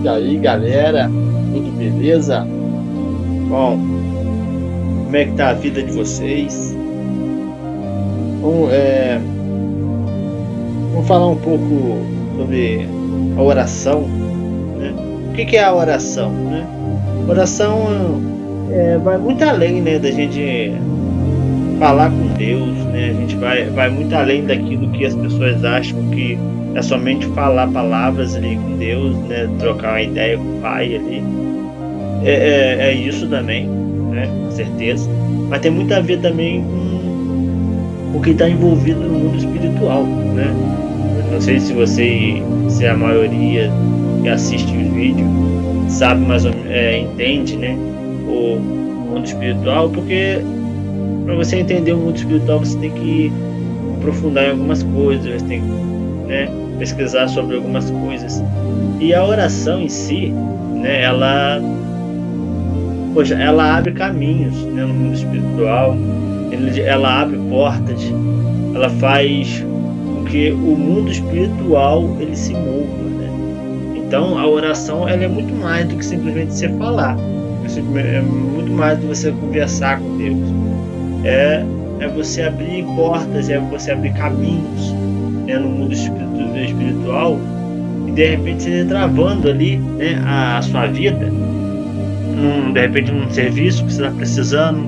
E aí, galera, tudo beleza? Bom, como é que tá a vida de vocês? Vamos, vamos falar um pouco sobre a oração, né? O que é a oração, né? Oração vai muito além, né, da gente falar com Deus, né? A gente vai muito além daquilo que as pessoas acham que é somente falar palavras ali com Deus, né? Trocar uma ideia com o Pai ali. É isso também, né? Com certeza. Mas tem muito a ver também com o que está envolvido no mundo espiritual, né? Eu não sei se a maioria que assiste o vídeo sabe mais ou menos, entende, né? O mundo espiritual, porque para você entender o mundo espiritual você tem que aprofundar em algumas coisas, você tem que, né, pesquisar sobre algumas coisas. E a oração em si, né, ela abre caminhos, né, no mundo espiritual, ela abre portas, ela faz com que o mundo espiritual ele se mova, né? Então a oração ela é muito mais do que simplesmente você falar, é muito mais do que você conversar com Deus. É você abrir portas, é você abrir caminhos, né, no mundo espiritual, e de repente você travando ali, né, a sua vida, de repente um serviço que você está precisando,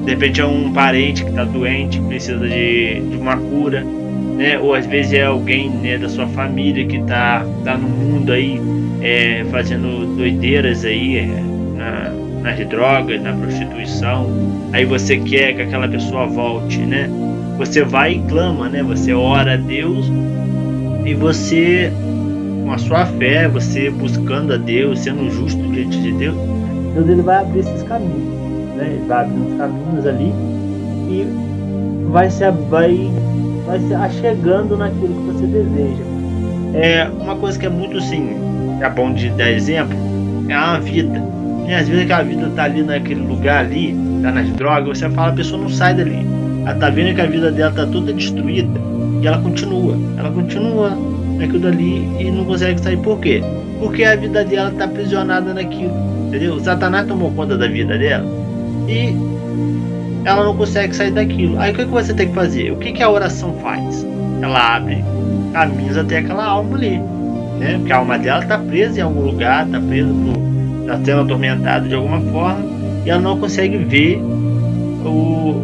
de repente é um parente que está doente, que precisa de uma cura, né, ou às vezes é alguém, né, da sua família que tá no mundo aí fazendo doideiras aí, nas drogas, na prostituição. Aí você quer que aquela pessoa volte, né? Você vai e clama, né? Você ora a Deus e você, com a sua fé, você buscando a Deus, sendo justo diante de Deus, Deus ele vai abrir esses caminhos, né? Ele vai abrir uns caminhos ali e vai se achegando naquilo que você deseja. Uma coisa que é muito assim, é bom de dar exemplo, é a vida. Às vezes aquela vida tá ali naquele lugar ali, tá nas drogas, você fala, a pessoa não sai dali. Ela tá vendo que a vida dela tá toda destruída e ela continua naquilo dali e não consegue sair. Por quê? Porque a vida dela tá aprisionada naquilo, entendeu? O Satanás tomou conta da vida dela e ela não consegue sair daquilo. Aí o que você tem que fazer? O que a oração faz? Ela abre caminhos até aquela alma ali, né? Porque a alma dela tá presa em algum lugar, tá sendo atormentada de alguma forma e ela não consegue ver o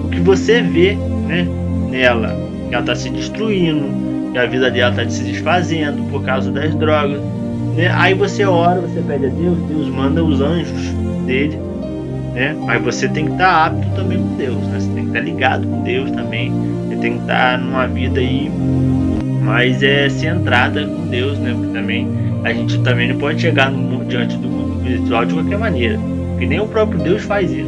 que você vê, né, nela, que ela está se destruindo, que a vida dela está se desfazendo por causa das drogas, né? Aí você ora, você pede a Deus, Deus manda os anjos dele, né? Mas você tem que estar apto também com Deus, né? Você tem que estar ligado com Deus também, você tem que estar numa vida aí mais centrada com Deus, né? Porque também a gente também não pode chegar diante do mundo espiritual de qualquer maneira, porque nem o próprio Deus faz isso,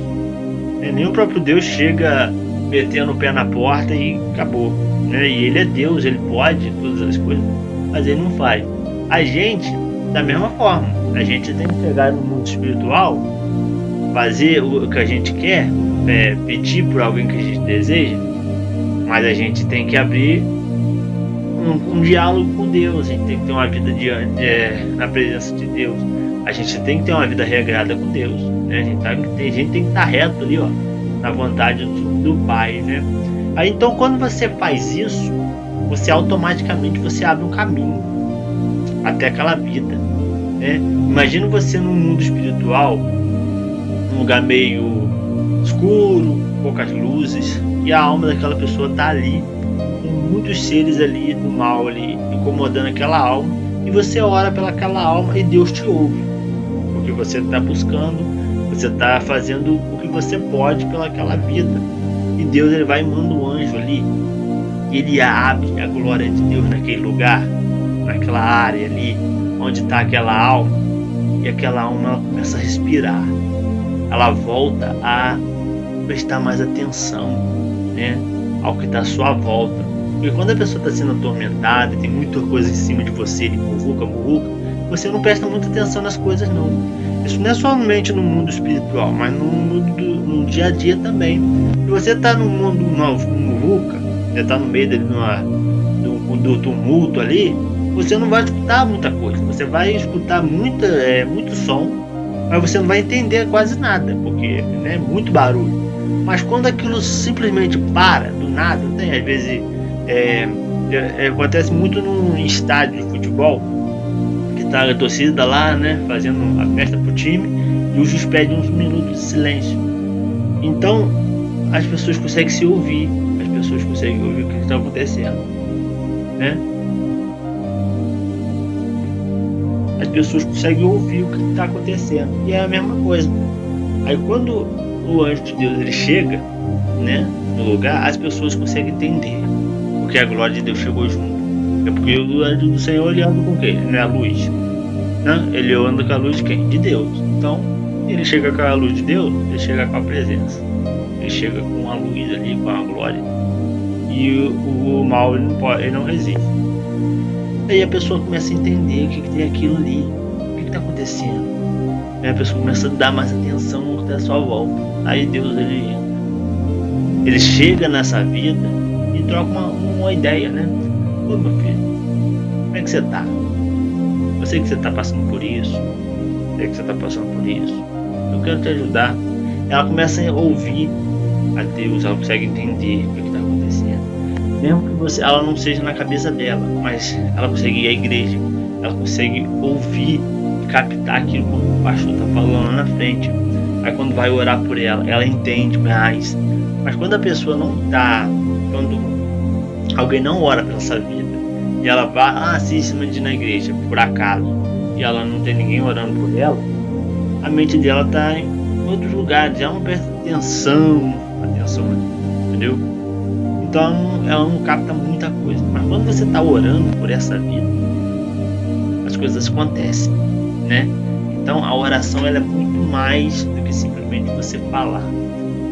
né? Nem o próprio Deus chega metendo o pé na porta e acabou, né? E ele é Deus, ele pode todas as coisas, mas ele não faz. A gente, da mesma forma, a gente tem que chegar no mundo espiritual, fazer o que a gente quer, pedir por alguém que a gente deseja, mas a gente tem que abrir um diálogo com Deus, a gente tem que ter uma vida na presença de Deus, a gente tem que ter uma vida regrada com Deus, né? A gente tem que estar reto ali, ó, na vontade do Pai, né? Aí então quando você faz isso, você automaticamente abre um caminho até aquela vida, né? Imagina você num mundo espiritual, num lugar meio escuro, poucas luzes, e a alma daquela pessoa tá ali com muitos seres ali do mal ali incomodando aquela alma, e você ora pelaquela alma e Deus te ouve, porque você está buscando, você está fazendo o que você pode pelaquela vida, e Deus ele vai e manda um anjo ali, e ele abre a glória de Deus naquele lugar, naquela área ali onde está aquela alma, e aquela alma ela começa a respirar, ela volta a prestar mais atenção, né, ao que está à sua volta. Porque quando a pessoa está sendo atormentada, tem muita coisa em cima de você, ele muvuca, você não presta muita atenção nas coisas não. Isso não é somente no mundo espiritual, mas no dia a dia também. Se você está no mundo muvuca, você está no meio dele, do tumulto ali, você não vai escutar muita coisa. Você vai escutar muito som, mas você não vai entender quase nada, porque é muito barulho. Mas quando aquilo simplesmente para do nada, tem às vezes acontece muito num estádio de futebol, que tá a torcida lá, né, fazendo a festa pro time, e o juiz pede uns minutos de silêncio. Então as pessoas conseguem se ouvir, as pessoas conseguem ouvir o que está acontecendo, né? As pessoas conseguem ouvir o que está acontecendo, e é a mesma coisa. Aí quando o anjo de Deus ele chega, né, no lugar, as pessoas conseguem entender, porque a glória de Deus chegou junto. É porque o anjo do Senhor ele anda com quem? Ele não é a luz, né? Ele anda com a luz de quem? De Deus. Então ele chega com a luz de Deus, ele chega com a presença, ele chega com a luz ali, com a glória, e o mal ele não resiste. Aí a pessoa começa a entender o que tem aquilo ali, o que está acontecendo. Aí a pessoa começa a dar mais atenção no que está à sua volta. Aí Deus ele chega nessa vida e troca uma ideia, né? Ô meu filho, como é que você tá? Eu sei que você está passando por isso, eu sei que você está passando por isso, eu quero te ajudar. Ela começa a ouvir a Deus, ela consegue entender o que está acontecendo. Mesmo que ela não seja na cabeça dela, mas ela consegue ir à igreja, ela consegue ouvir, captar aquilo que o pastor está falando lá na frente. Aí quando vai orar por ela, ela entende mais. Mas quando a pessoa não está, quando alguém não ora pela sua vida, e ela vai se ir na igreja, por acaso, e ela não tem ninguém orando por ela, a mente dela está em outros lugares, ela não presta atenção, entendeu? Então ela não capta muita coisa. Mas quando você está orando por essa vida, as coisas acontecem, né? Então a oração ela é muito mais do que simplesmente você falar.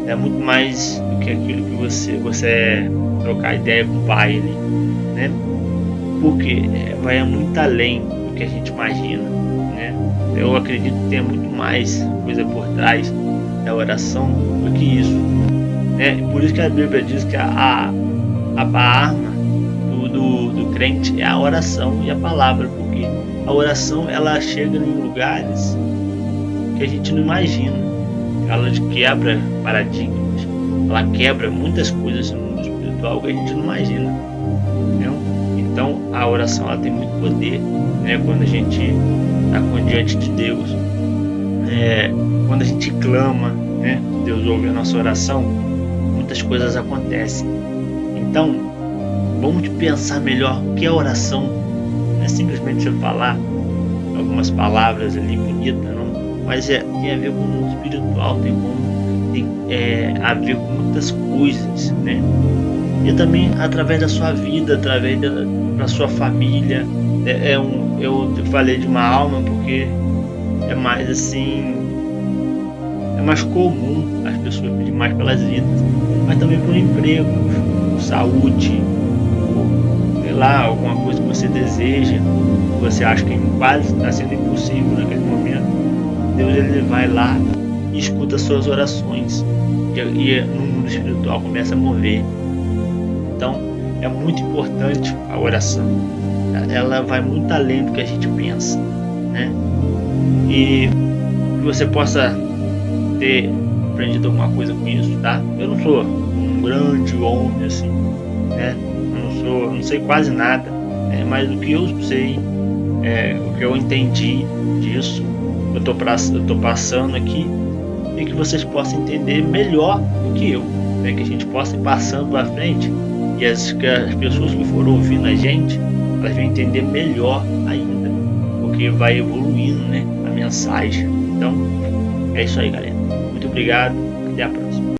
É muito mais do que aquilo que você trocar ideia com o pai ali, né? Porque vai muito além do que a gente imagina, né? Eu acredito que tem muito mais coisa por trás da oração do que isso. Por isso que a Bíblia diz que a arma do crente é a oração e a palavra, porque a oração ela chega em lugares que a gente não imagina. Ela quebra paradigmas, ela quebra muitas coisas no mundo espiritual que a gente não imagina, entendeu? Então a oração ela tem muito poder, né? Quando a gente está diante de Deus, quando a gente clama, né? Deus ouve a nossa oração, muitas coisas acontecem. Então, vamos pensar melhor o que é oração. Não é simplesmente você falar algumas palavras ali bonitas, não. Mas tem a ver com o mundo espiritual, tem a ver com muitas coisas, né? E também através da sua vida, através da sua família. Eu falei de uma alma porque é mais assim, é mais comum as pessoas pedirem mais pelas vidas, mas também por emprego, por saúde, por, sei lá, alguma coisa que você deseja, que você acha que quase está sendo impossível naquele momento. Deus ele vai lá e escuta as suas orações, e no mundo espiritual começa a mover. Então é muito importante a oração, ela vai muito além do que a gente pensa, né? E que você possa ter aprendido alguma coisa com isso, tá? Eu não sou um grande homem assim, né? Eu não sei quase nada, mas o que eu sei, o que eu entendi disso, eu tô passando aqui, e que vocês possam entender melhor do que eu, né? Que a gente possa ir passando para frente, e as pessoas que foram ouvindo a gente, elas vão entender melhor ainda, porque vai evoluindo, né, a mensagem. Então é isso aí, galera. Muito obrigado, até a próxima.